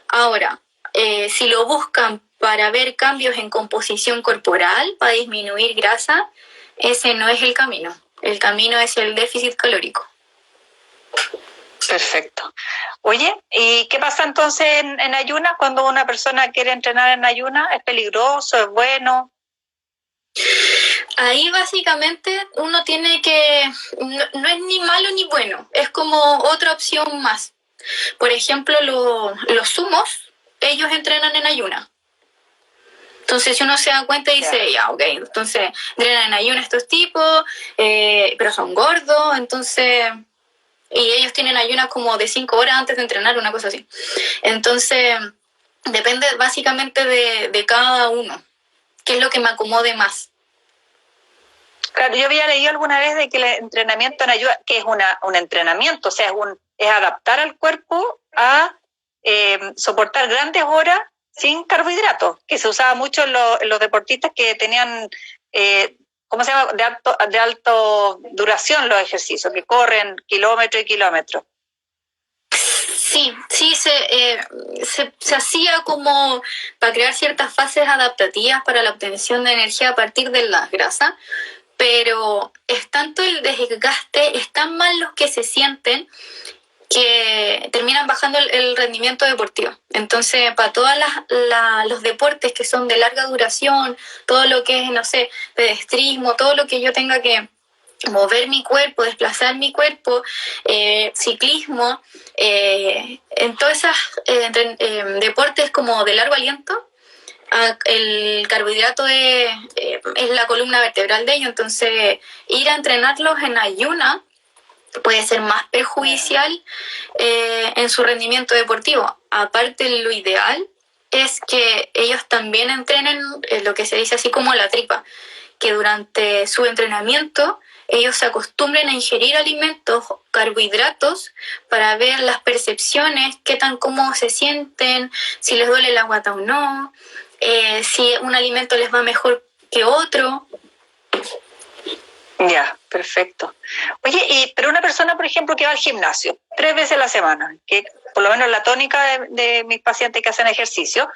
Ahora, si lo buscan para ver cambios en composición corporal, para disminuir grasa, ese no es el camino. El camino es el déficit calórico. Perfecto. Oye, ¿y qué pasa entonces en ayunas cuando una persona quiere entrenar en ayunas? ¿Es peligroso? ¿Es bueno? Ahí básicamente uno tiene que, no es ni malo ni bueno, es como otra opción más. Por ejemplo, los sumos, ellos entrenan en ayuna. Entonces, si uno se da cuenta y dice, ya, ok, entonces entrenan en ayuna estos tipos, pero son gordos, entonces, y ellos tienen ayunas como de 5 horas antes de entrenar, una cosa así. Entonces, depende básicamente de cada uno, qué es lo que me acomode más. Claro, yo había leído alguna vez de que el entrenamiento en ayuda, que es un entrenamiento, o sea, es adaptar al cuerpo a soportar grandes horas sin carbohidratos, que se usaba mucho en los deportistas que tenían, ¿cómo se llama?, de alto duración los ejercicios, que corren kilómetros y kilómetros. Sí, se hacía como para crear ciertas fases adaptativas para la obtención de energía a partir de la grasa, pero es tanto el desgaste, es tan mal los que se sienten que terminan bajando el rendimiento deportivo. Entonces, para todos los deportes que son de larga duración, todo lo que es, no sé, pedestrismo, todo lo que yo tenga que mover mi cuerpo, desplazar mi cuerpo, ciclismo, en todos esos deportes como de largo aliento, el carbohidrato es la columna vertebral de ellos, entonces ir a entrenarlos en ayuna puede ser más perjudicial en su rendimiento deportivo. Aparte, lo ideal es que ellos también entrenen lo que se dice así como la tripa, que durante su entrenamiento ellos se acostumbren a ingerir alimentos, carbohidratos, para ver las percepciones, qué tan cómodos se sienten, si les duele la guata o no, si un alimento les va mejor que otro. Ya, perfecto. Oye, pero una persona, por ejemplo, que va al gimnasio 3 veces a la semana, que por lo menos la tónica de mis pacientes que hacen ejercicio,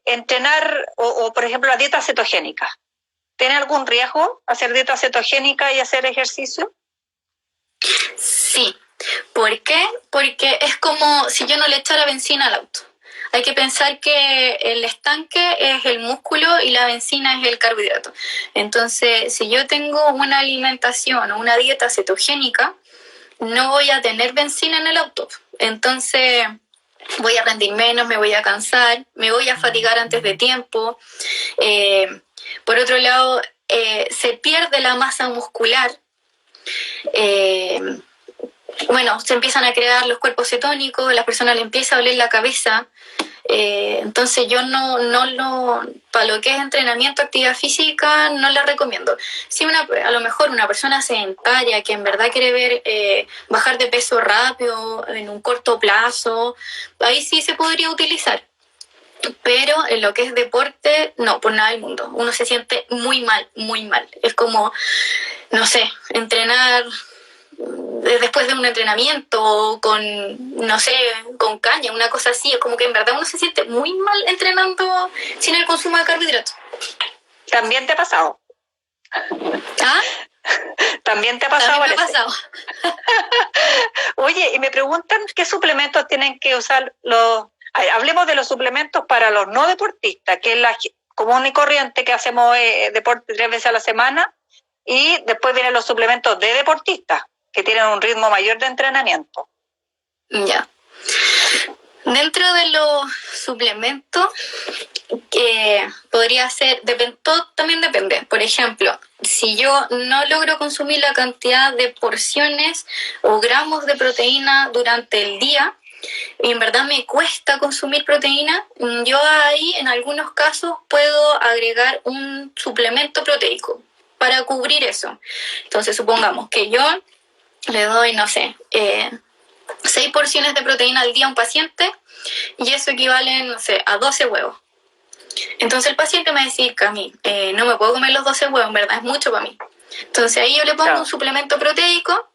entrenar o, por ejemplo, la dieta cetogénica, ¿tiene algún riesgo hacer dieta cetogénica y hacer ejercicio? Sí. ¿Por qué? Porque es como si yo no le echara benzina al auto. Hay que pensar que el estanque es el músculo y la benzina es el carbohidrato. Entonces, si yo tengo una alimentación o una dieta cetogénica, no voy a tener benzina en el auto. Entonces, voy a rendir menos, me voy a cansar, me voy a fatigar antes de tiempo. Por otro lado, se pierde la masa muscular. Bueno, se empiezan a crear los cuerpos cetónicos, a las personas les empieza a doler la cabeza. Entonces yo para lo que es entrenamiento, actividad física, no la recomiendo. Si a lo mejor una persona sedentaria que en verdad quiere ver bajar de peso rápido, en un corto plazo, ahí sí se podría utilizar. Pero en lo que es deporte, no, por nada del mundo. Uno se siente muy mal, muy mal. Es como, no sé, entrenar después de un entrenamiento con, no sé, con caña, una cosa así, es como que en verdad uno se siente muy mal entrenando sin el consumo de carbohidratos. ¿También te ha pasado? ¿Ah? ¿También te ha pasado? También me ha pasado. Oye, y me preguntan qué suplementos tienen que usar los... Hablemos de los suplementos para los no deportistas, que es la común y corriente que hacemos deporte 3 veces a la semana. Y después vienen los suplementos de deportistas, que tienen un ritmo mayor de entrenamiento. Ya. Dentro de los suplementos, podría ser, todo también depende. Por ejemplo, si yo no logro consumir la cantidad de porciones o gramos de proteína durante el día, y en verdad me cuesta consumir proteína, yo ahí en algunos casos puedo agregar un suplemento proteico para cubrir eso. Entonces supongamos que yo le doy, no sé, 6 porciones de proteína al día a un paciente y eso equivale, no sé, a 12 huevos. Entonces el paciente me va a decir, Cami, no me puedo comer los 12 huevos, en verdad es mucho para mí. Entonces ahí yo le pongo un suplemento proteico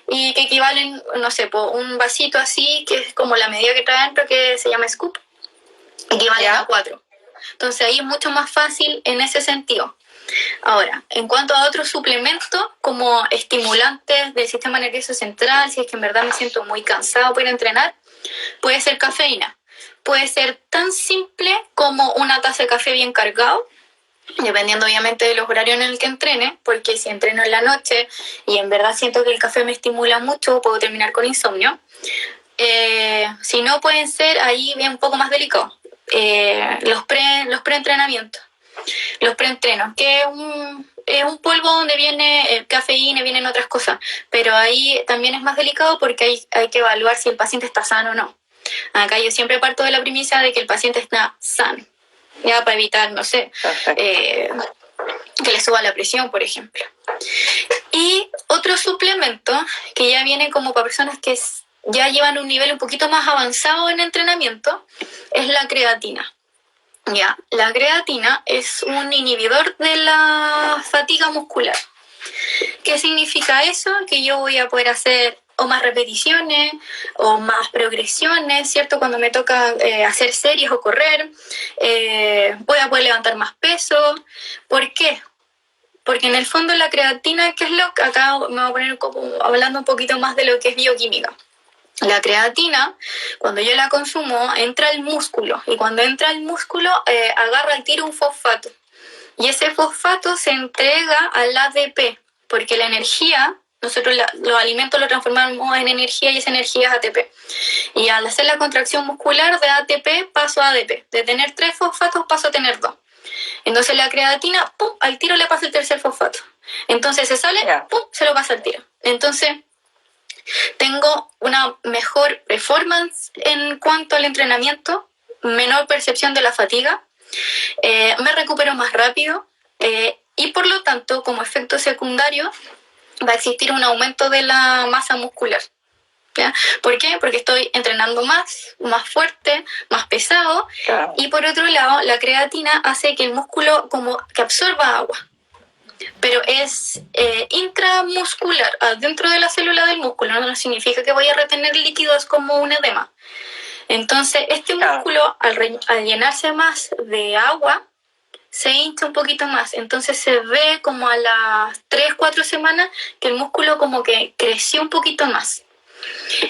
y que equivalen, no sé, un vasito así, que es como la medida que trae dentro, que se llama scoop, equivalen a 4. Entonces ahí es mucho más fácil en ese sentido. Ahora, en cuanto a otros suplementos como estimulantes del sistema nervioso central, si es que en verdad me siento muy cansado para entrenar, puede ser cafeína. Puede ser tan simple como una taza de café bien cargado, dependiendo obviamente de los horarios en el que entrene, porque si entreno en la noche y en verdad siento que el café me estimula mucho, puedo terminar con insomnio. Si no, pueden ser ahí bien un poco más delicados. Los preentrenamientos. Los preentrenos, que es un polvo donde viene cafeína y vienen otras cosas, pero ahí también es más delicado porque hay que evaluar si el paciente está sano o no. Acá yo siempre parto de la premisa de que el paciente está sano, ya para evitar, no sé, que le suba la presión, por ejemplo. Y otro suplemento que ya viene como para personas que ya llevan un nivel un poquito más avanzado en entrenamiento es la creatina. Ya, la creatina es un inhibidor de la fatiga muscular. ¿Qué significa eso? Que yo voy a poder hacer o más repeticiones o más progresiones, ¿cierto? Cuando me toca hacer series o correr, voy a poder levantar más peso. ¿Por qué? Porque en el fondo la creatina, ¿qué es lo que acá me voy a poner como hablando un poquito más de lo que es bioquímica? La creatina, cuando yo la consumo, entra al músculo y cuando entra al músculo agarra al tiro un fosfato y ese fosfato se entrega al ADP porque la energía, nosotros los alimentos los transformamos en energía y esa energía es ATP y al hacer la contracción muscular de ATP paso a ADP, de tener 3 fosfatos paso a tener 2. Entonces la creatina, ¡pum!, al tiro le pasa el tercer fosfato. Entonces se sale, ¡pum!, se lo pasa al tiro. Entonces tengo una mejor performance en cuanto al entrenamiento, menor percepción de la fatiga, me recupero más rápido y por lo tanto, como efecto secundario, va a existir un aumento de la masa muscular. ¿Ya? ¿Por qué? Porque estoy entrenando más fuerte, más pesado, y por otro lado, la creatina hace que el músculo como que absorba agua. Pero es intramuscular, dentro de la célula del músculo, no significa que voy a retener líquidos como un edema. Entonces, este músculo, al llenarse más de agua, se hincha un poquito más. Entonces se ve como a las 3-4 semanas que el músculo como que creció un poquito más.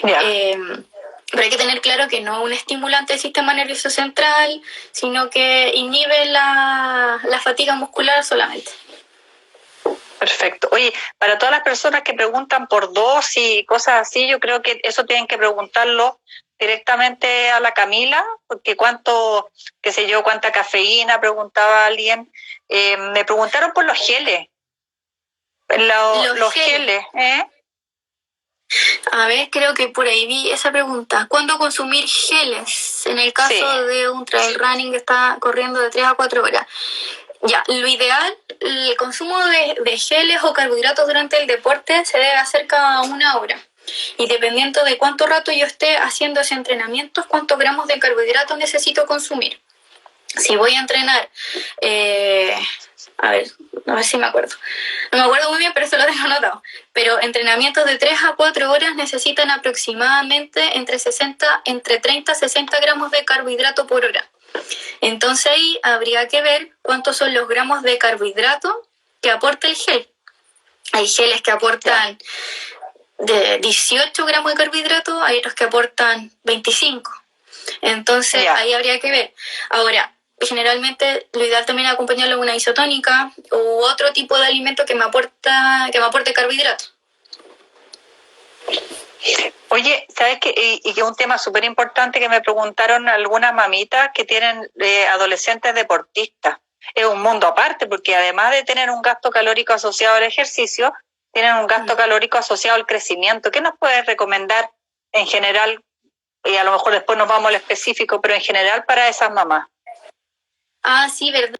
Pero hay que tener claro que no es un estimulante del sistema nervioso central, sino que inhibe la fatiga muscular solamente. Perfecto. Oye, para todas las personas que preguntan por dosis y cosas así, yo creo que eso tienen que preguntarlo directamente a la Camila, porque qué sé yo, cuánta cafeína, preguntaba alguien. Me preguntaron por los geles. Los geles, ¿eh? A ver, creo que por ahí vi esa pregunta. ¿Cuándo consumir geles? En el caso de un trail running que está corriendo de 3 a 4 horas. Ya, lo ideal, el consumo de geles o carbohidratos durante el deporte se debe hacer cada 1 hora. Y dependiendo de cuánto rato yo esté haciendo ese entrenamiento, cuántos gramos de carbohidratos necesito consumir. Si voy a entrenar, a ver si me acuerdo. No me acuerdo muy bien, pero eso lo tengo anotado. Pero entrenamientos de 3 a 4 horas necesitan aproximadamente entre 30 a 60 gramos de carbohidrato por hora. Entonces ahí habría que ver cuántos son los gramos de carbohidrato que aporta el gel. Hay geles que aportan de 18 gramos de carbohidrato, hay otros que aportan 25. Entonces ahí habría que ver. Ahora, generalmente lo ideal también es acompañarlo de una isotónica u otro tipo de alimento que me aporte carbohidratos. Oye, ¿sabes qué? Y que un tema súper importante que me preguntaron algunas mamitas que tienen adolescentes deportistas. Es un mundo aparte, porque además de tener un gasto calórico asociado al ejercicio, tienen un gasto calórico asociado al crecimiento. ¿Qué nos puedes recomendar en general? Y a lo mejor después nos vamos al específico, pero en general para esas mamás. Ah, sí, verdad.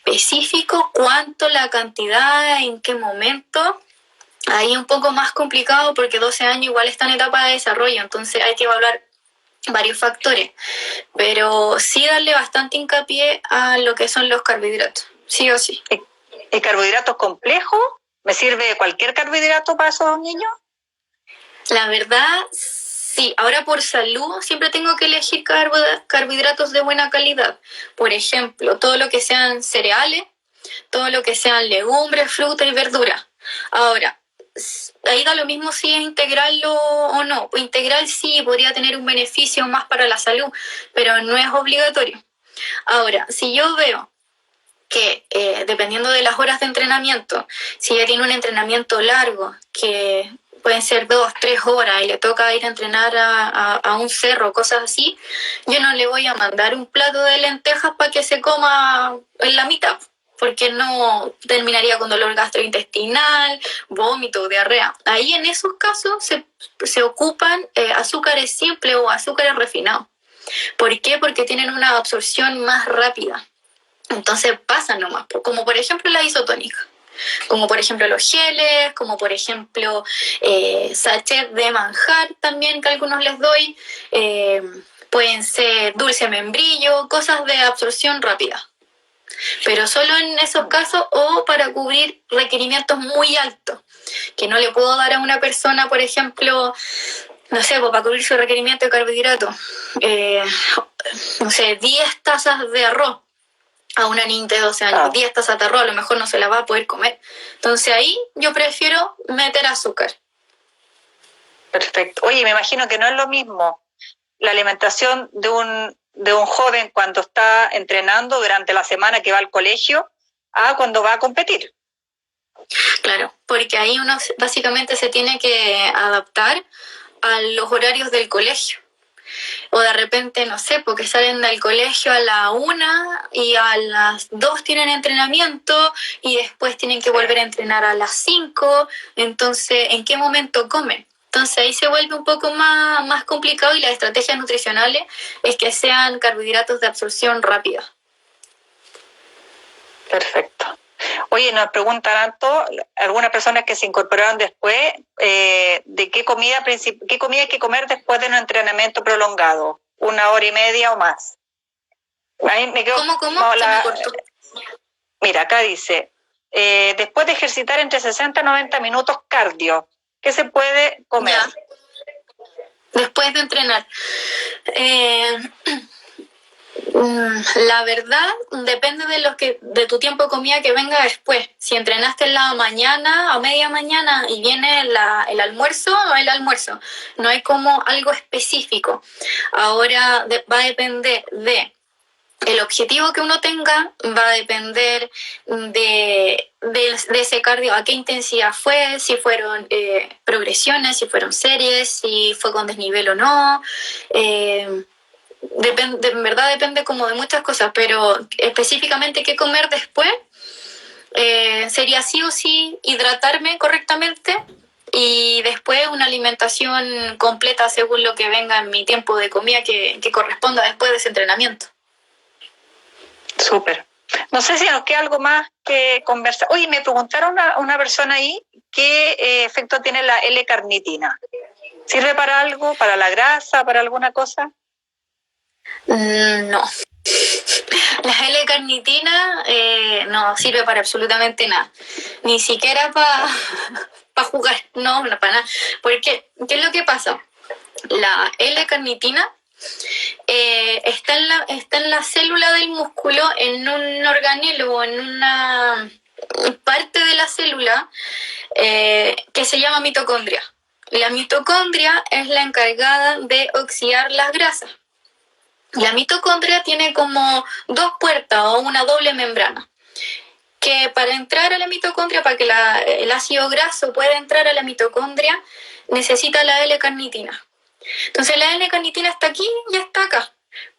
Específico, cuánto, la cantidad, en qué momento. Ahí un poco más complicado porque 12 años igual está en etapa de desarrollo, entonces hay que evaluar varios factores, pero sí darle bastante hincapié a lo que son los carbohidratos, sí o sí. ¿Y carbohidratos complejos? ¿Me sirve cualquier carbohidrato para esos niños? La verdad, sí. Ahora por salud siempre tengo que elegir carbohidratos de buena calidad. Por ejemplo, todo lo que sean cereales, todo lo que sean legumbres, frutas y verduras. Ahora, ahí da lo mismo si es integrarlo o no. Integral sí podría tener un beneficio más para la salud, pero no es obligatorio. Ahora, si yo veo que dependiendo de las horas de entrenamiento, si ella tiene un entrenamiento largo, que pueden ser 2, 3 horas y le toca ir a entrenar a un cerro, cosas así, yo no le voy a mandar un plato de lentejas para que se coma en la mitad, porque no terminaría con dolor gastrointestinal, vómito, diarrea. Ahí en esos casos se ocupan azúcares simples o azúcares refinados. ¿Por qué? Porque tienen una absorción más rápida. Entonces pasan nomás, como por ejemplo la isotónica, como por ejemplo los geles, como por ejemplo sachet de manjar también que a algunos les doy, pueden ser dulce membrillo, cosas de absorción rápida. Pero solo en esos casos o para cubrir requerimientos muy altos, que no le puedo dar a una persona, por ejemplo, no sé, para cubrir su requerimiento de carbohidratos, no sé, 10 tazas de arroz a una niña de 12 años, 10 tazas de arroz, a lo mejor no se la va a poder comer. Entonces ahí yo prefiero meter azúcar. Perfecto. Oye, me imagino que no es lo mismo la alimentación de un joven cuando está entrenando durante la semana que va al colegio a cuando va a competir. Claro, porque ahí uno básicamente se tiene que adaptar a los horarios del colegio. O de repente, no sé, porque salen del colegio a la 1 y a las 2 tienen entrenamiento y después tienen que volver a entrenar a las 5. Entonces, ¿en qué momento comen? Entonces ahí se vuelve un poco más complicado y las estrategias nutricionales es que sean carbohidratos de absorción rápida. Perfecto. Oye, nos preguntan tanto algunas personas que se incorporaron después de qué comida hay que comer después de un entrenamiento prolongado, 1 hora y media o más. Ahí me quedo, ¿Cómo? No, se me cortó. Mira, acá dice, después de ejercitar entre 60 y 90 minutos cardio, ¿qué se puede comer? Ya. Después de entrenar. La verdad depende de tu tiempo de comida que venga después. Si entrenaste en la mañana o media mañana y viene el almuerzo, no hay el almuerzo. No hay como algo específico. Ahora va a depender de el objetivo que uno tenga, va a depender de ese cardio, a qué intensidad fue, si fueron progresiones, si fueron series, si fue con desnivel o no. En verdad depende como de muchas cosas, pero específicamente qué comer después sería sí o sí hidratarme correctamente y después una alimentación completa según lo que venga en mi tiempo de comida que corresponda después de ese entrenamiento. Súper. No sé si nos queda algo más que conversar. Oye, me preguntaron a una persona ahí qué efecto tiene la L-carnitina. ¿Sirve para algo? ¿Para la grasa? ¿Para alguna cosa? No. La L-carnitina no sirve para absolutamente nada. Ni siquiera para jugar. No, para nada. Porque, ¿qué es lo que pasa? La L-carnitina está en la célula del músculo, en un organelo o en una parte de la célula que se llama mitocondria. La mitocondria es la encargada de oxidar las grasas. La mitocondria tiene como dos puertas o una doble membrana, que para entrar a la mitocondria, para que el ácido graso pueda entrar a la mitocondria, necesita la L-carnitina. Entonces la L-carnitina está aquí y está acá,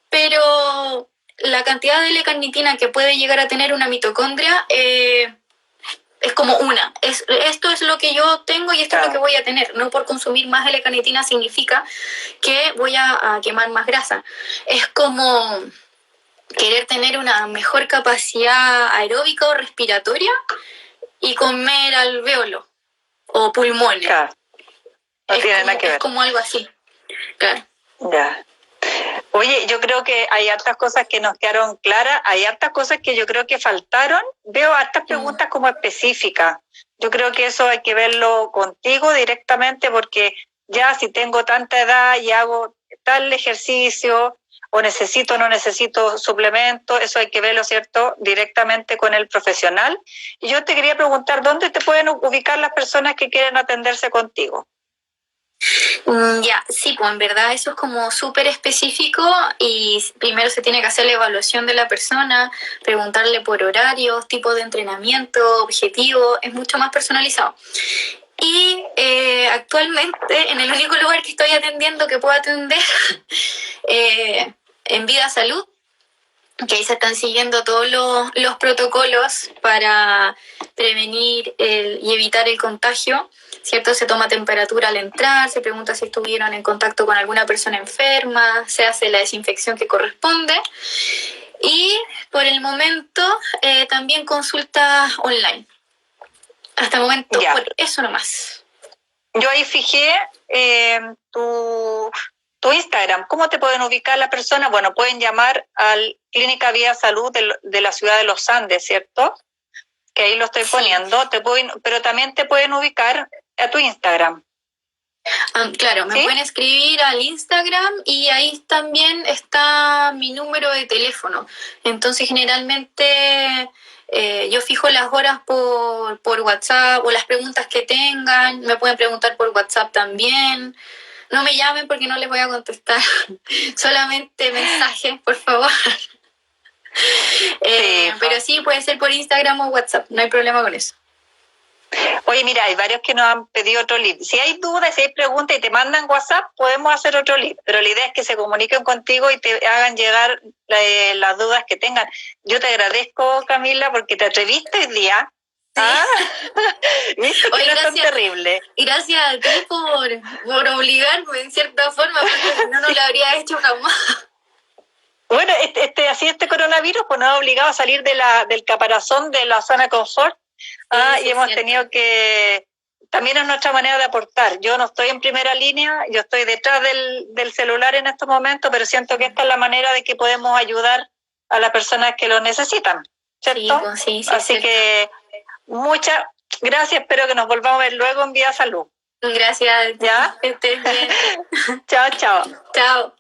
pero la cantidad de L-carnitina que puede llegar a tener una mitocondria es como una. Esto es lo que yo tengo y esto es lo que voy a tener. No por consumir más L-carnitina significa que voy a quemar más grasa. Es como querer tener una mejor capacidad aeróbica o respiratoria y comer alvéolo o pulmones. Claro. No tiene nada que ver. Es como algo así. Claro. Ya. Oye, yo creo que hay hartas cosas que nos quedaron claras, hay hartas cosas que yo creo que faltaron. Veo hartas preguntas como específicas. Yo creo que eso hay que verlo contigo directamente, porque ya si tengo tanta edad y hago tal ejercicio, o necesito o no necesito suplemento, eso hay que verlo, ¿cierto?, directamente con el profesional. Y yo te quería preguntar, ¿dónde te pueden ubicar las personas que quieren atenderse contigo? Ya, sí, pues en verdad eso es como súper específico y primero se tiene que hacer la evaluación de la persona, preguntarle por horarios, tipo de entrenamiento, objetivo, es mucho más personalizado. Y actualmente en el único lugar que estoy atendiendo, que puedo atender, en Vida Salud, que ahí se están siguiendo todos los protocolos para prevenir y evitar el contagio, ¿cierto? Se toma temperatura al entrar, se pregunta si estuvieron en contacto con alguna persona enferma, se hace la desinfección que corresponde y por el momento también consultas online. Hasta el momento, por eso nomás. Yo ahí fijé tu Instagram. ¿Cómo te pueden ubicar las personas? Bueno, pueden llamar al Clínica Vida Salud de la ciudad de Los Andes, ¿cierto? Que ahí lo estoy poniendo. Pero también te pueden ubicar a tu Instagram. Claro, me pueden escribir al Instagram y ahí también está mi número de teléfono. Entonces, generalmente yo fijo las horas por WhatsApp o las preguntas que tengan. Me pueden preguntar por WhatsApp también. No me llamen porque no les voy a contestar. Solamente mensajes, por favor. Pero sí, puede ser por Instagram o WhatsApp. No hay problema con eso. Oye, mira, hay varios que nos han pedido otro lead. Si hay dudas, si hay preguntas y te mandan WhatsApp, podemos hacer otro lead. Pero la idea es que se comuniquen contigo y te hagan llegar las dudas que tengan. Yo te agradezco, Camila, porque te atreviste hoy día. Sí. ¿Viste que no es tan terrible? Gracias a ti por obligarme en cierta forma, porque no lo habría hecho jamás. Bueno, este coronavirus pues nos ha obligado a salir del caparazón de la zona de confort. Y hemos tenido que, también es nuestra manera de aportar. Yo no estoy en primera línea, yo estoy detrás del celular en estos momentos, pero siento que esta es la manera de que podemos ayudar a las personas que lo necesitan, ¿cierto? Sí, así que muchas gracias, espero que nos volvamos a ver luego en Vida Salud. Gracias. ¿Ya? Que estés bien. Chao, chao. Chao.